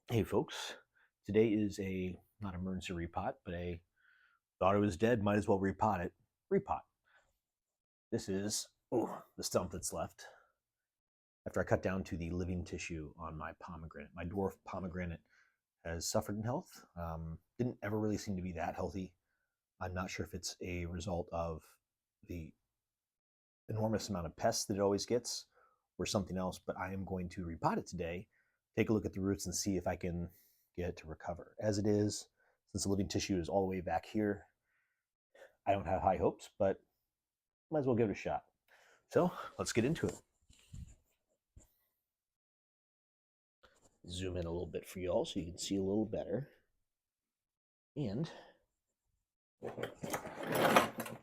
Hey folks, today is a not emergency repot, but a thought it was dead, might as well repot it. Repot. This is the stump that's left after I cut down to the living tissue on my pomegranate. My dwarf pomegranate has suffered in health. Didn't ever really seem to be that healthy. I'm not sure if it's a result of the enormous amount of pests that it always gets or something else, but I am going to repot it today, take a look at the roots and see if I can get it to recover. As it is, since the living tissue is all the way back here, I don't have high hopes, but might as well give it a shot. So let's get into it. Zoom in a little bit for y'all so you can see a little better. And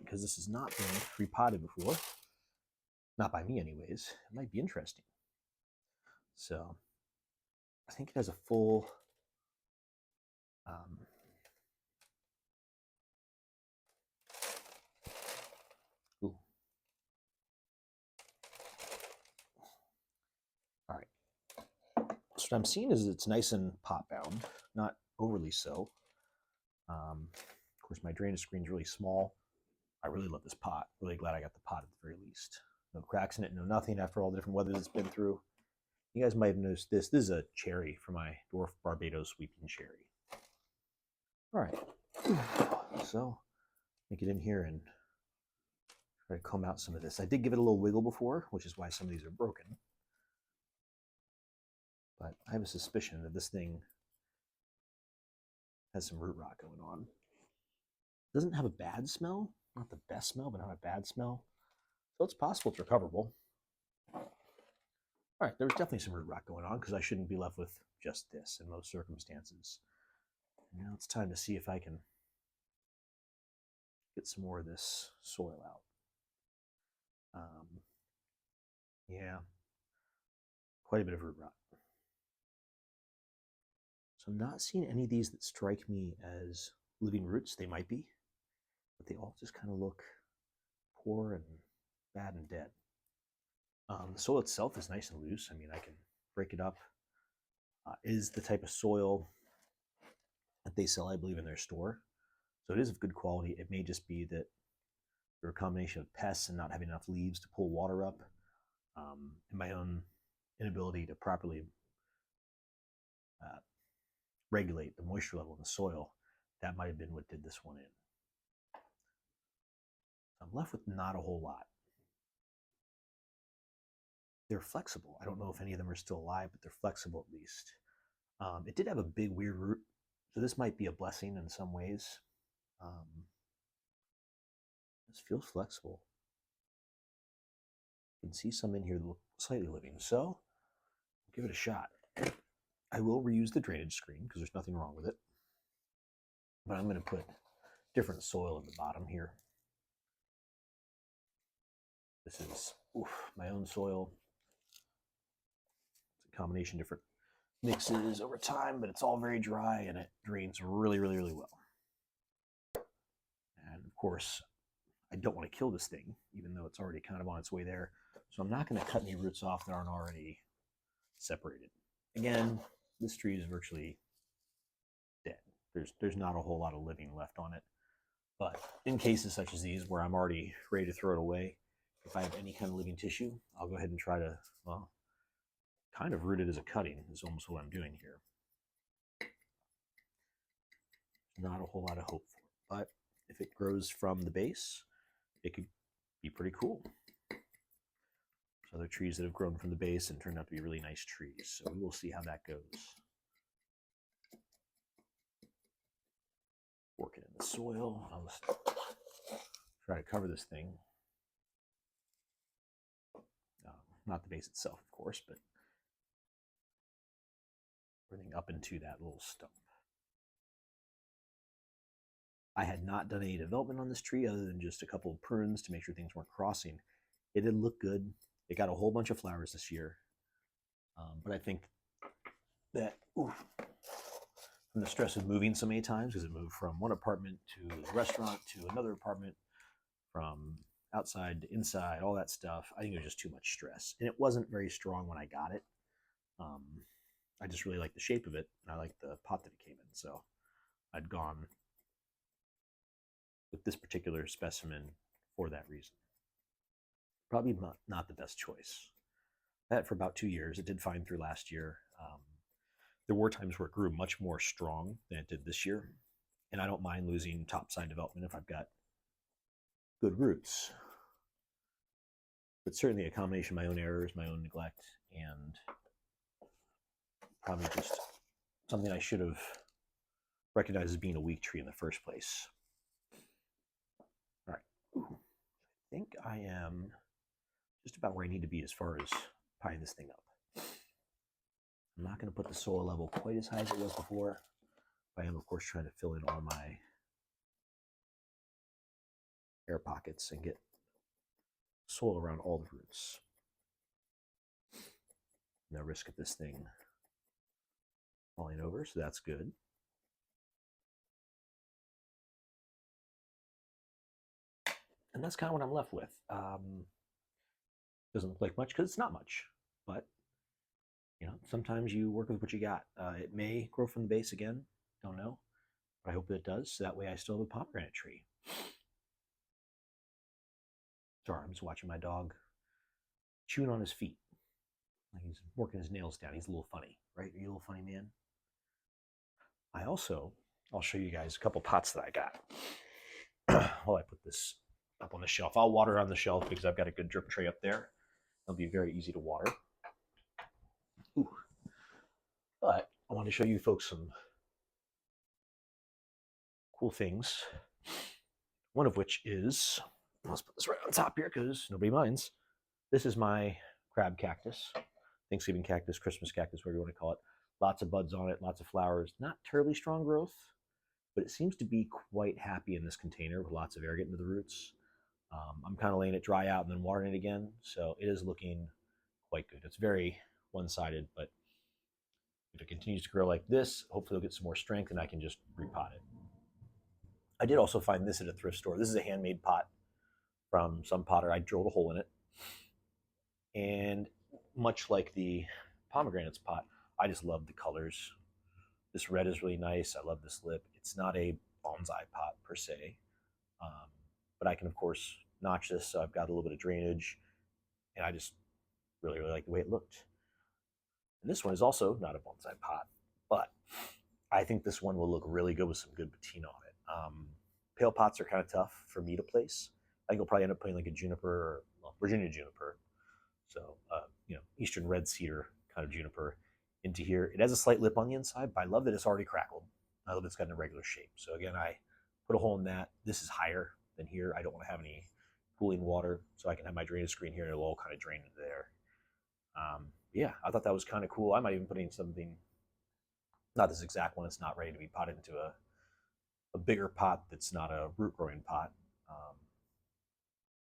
because this has not been repotted before, not by me anyways, it might be interesting. So I think it has a full ooh. All right. So what I'm seeing is it's nice and pot bound, not overly so. Of course, my drainage screen is really small. I really love this pot. Really glad I got the pot at the very least. No cracks in it, no nothing after all the different weather it's been through. You guys might have noticed this. This is a cherry for my dwarf Barbados weeping cherry. All right. So let me get in here and try to comb out some of this. I did give it a little wiggle before, which is why some of these are broken. But I have a suspicion that this thing has some root rot going on. Doesn't have a bad smell, not the best smell, but not a bad smell. So it's possible it's recoverable. All right, there's definitely some root rot going on because I shouldn't be left with just this in most circumstances. And now it's time to see if I can get some more of this soil out. Yeah, quite a bit of root rot. So I'm not seeing any of these that strike me as living roots. They might be, but they all just kind of look poor and bad and dead. The soil itself is nice and loose. I mean, I can break it up. Is the type of soil that they sell, I believe, in their store. So it is of good quality. It may just be that they're a combination of pests and not having enough leaves to pull water up, and my own inability to properly uh, regulate the moisture level in the soil. That might have been what did this one in. So I'm left with not a whole lot. They're flexible. I don't know if any of them are still alive, but they're flexible at least. It did have a big weird root, so this might be a blessing in some ways. This feels flexible. You can see some in here that look slightly living, so give it a shot. I will reuse the drainage screen because there's nothing wrong with it, but I'm going to put different soil in the bottom here. This is my own soil. It's a combination of different mixes over time, but it's all very dry and it drains really, really, really well. And of course, I don't want to kill this thing, even though it's already kind of on its way there. So I'm not going to cut any roots off that aren't already separated. Again, this tree is virtually dead. There's not a whole lot of living left on it. But in cases such as these, where I'm already ready to throw it away, if I have any kind of living tissue, I'll go ahead and try to, well, kind of root it as a cutting is almost what I'm doing here. Not a whole lot of hope for it, but if it grows from the base, it could be pretty cool. There's other trees that have grown from the base and turned out to be really nice trees, so we will see how that goes. Work it in the soil. I'll just try to cover this thing. Not the base itself, of course, but everything up into that little stump. I had not done any development on this tree other than just a couple of prunes to make sure things weren't crossing. It did look good. It got a whole bunch of flowers this year. But I think that from the stress of moving so many times, because it moved from one apartment to the restaurant to another apartment, from outside to inside, all that stuff, I think it was just too much stress. And it wasn't very strong when I got it. I just really like the shape of it, and I like the pot that it came in. So I'd gone with this particular specimen for that reason. Probably not the best choice. I had it for about 2 years. It did fine through last year. There were times where it grew much more strong than it did this year, and I don't mind losing topside development if I've got good roots. But certainly a combination of my own errors, my own neglect, and probably just something I should have recognized as being a weak tree in the first place. All right. Ooh, I think I am just about where I need to be as far as pieing this thing up. I'm not going to put the soil level quite as high as it was before. I am, of course, trying to fill in all my air pockets and get soil around all the roots. No risk of this thing falling over, so that's good. And that's kind of what I'm left with. Doesn't look like much because it's not much, but sometimes you work with what you got. It may grow from the base again, don't know, but I hope that it does. So that way I still have a pomegranate tree. Sorry, I'm just watching my dog chewing on his feet. Like he's working his nails down. He's a little funny, right? Are you a little funny, man? I'll show you guys a couple pots that I got. While I put this up on the shelf, I'll water on the shelf because I've got a good drip tray up there. It'll be very easy to water. Ooh. But I want to show you folks some cool things. One of which is, let's put this right on top here because nobody minds. This is my crab cactus, Thanksgiving cactus, Christmas cactus, whatever you want to call it. Lots of buds on it, lots of flowers. Not terribly strong growth, but it seems to be quite happy in this container with lots of air getting to the roots. I'm kind of letting it dry out and then watering it again, so it is looking quite good. It's very one-sided, but if it continues to grow like this, hopefully it'll get some more strength and I can just repot it. I did also find this at a thrift store. This is a handmade pot from some potter. I drilled a hole in it. And much like the pomegranates pot, I just love the colors. This red is really nice. I love this lip. It's not a bonsai pot per se, but I can, of course, notch this so I've got a little bit of drainage, and I just really, really like the way it looked. And this one is also not a bonsai pot, but I think this one will look really good with some good patina on it. Pale pots are kind of tough for me to place. I think I'll probably end up putting like a juniper, or well, Virginia juniper, so Eastern red cedar kind of juniper into here. It has a slight lip on the inside, but I love that it's already crackled. I love it's got an irregular shape. So again, I put a hole in that. This is higher than here. I don't want to have any pooling water, so I can have my drainage screen here and it'll all kind of drain into there. Yeah, I thought that was kind of cool. I might even put in something, not this exact one. It's not ready to be potted into a bigger pot that's not a root growing pot.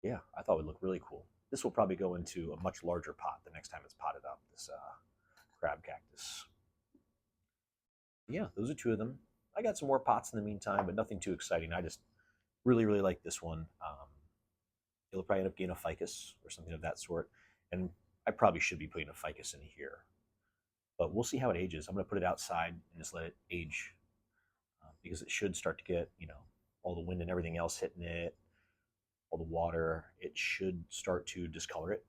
Yeah, I thought it would look really cool. This will probably go into a much larger pot the next time it's potted up, this crab cactus. Yeah, those are two of them. I got some more pots in the meantime, but nothing too exciting. I just really, really like this one. It'll probably end up getting a ficus or something of that sort. And I probably should be putting a ficus in here. But we'll see how it ages. I'm going to put it outside and just let it age because it should start to get, all the wind and everything else hitting it, all the water. It should start to discolor it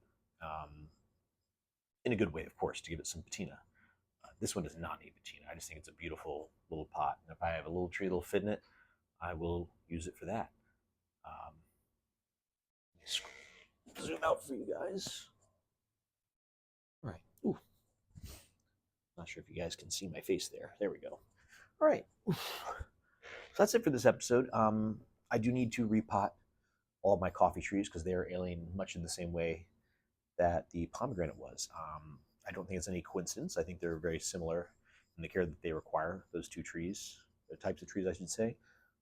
in a good way, of course, to give it some patina. This one does not need patina. I just think it's a beautiful little pot. And if I have a little tree that'll fit in it, I will use it for that. Zoom out for you guys. All right. Ooh. Not sure if you guys can see my face there. There we go. All right. So that's it for this episode. I do need to repot all of my coffee trees because they are ailing much in the same way that the pomegranate was. I don't think it's any coincidence. I think they're very similar in the care that they require, those two trees, the types of trees, I should say.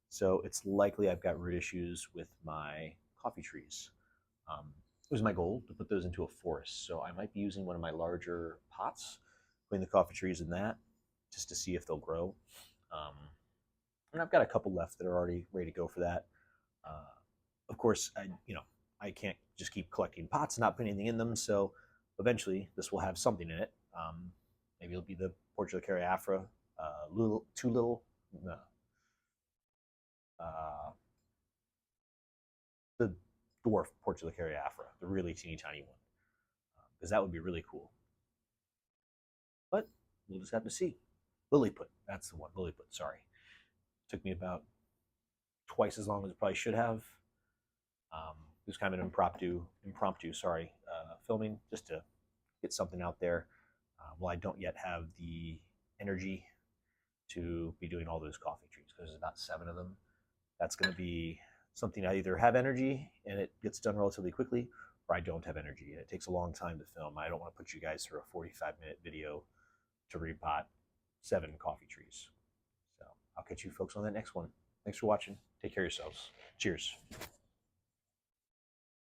So it's likely I've got root issues with my coffee trees. It was my goal to put those into a forest. So I might be using one of my larger pots, putting the coffee trees in that, just to see if they'll grow. And I've got a couple left that are already ready to go for that. Of course, I can't just keep collecting pots and not putting anything in them. So eventually this will have something in it. Maybe it'll be the Portugal Afra, too little, no, uh, the dwarf Portugal Afra, the really teeny tiny one, because that would be really cool. But we'll just have to see. Lilliput, that's the one. Lilliput, sorry. Took me about twice as long as it probably should have. It was kind of an impromptu, filming just to get something out there. Well, I don't yet have the energy to be doing all those coffee trees because there's about 7 of them. That's going to be something I either have energy and it gets done relatively quickly, or I don't have energy and it takes a long time to film. I don't want to put you guys through a 45-minute video to repot 7 coffee trees. So I'll catch you folks on that next one. Thanks for watching. Take care of yourselves. Cheers.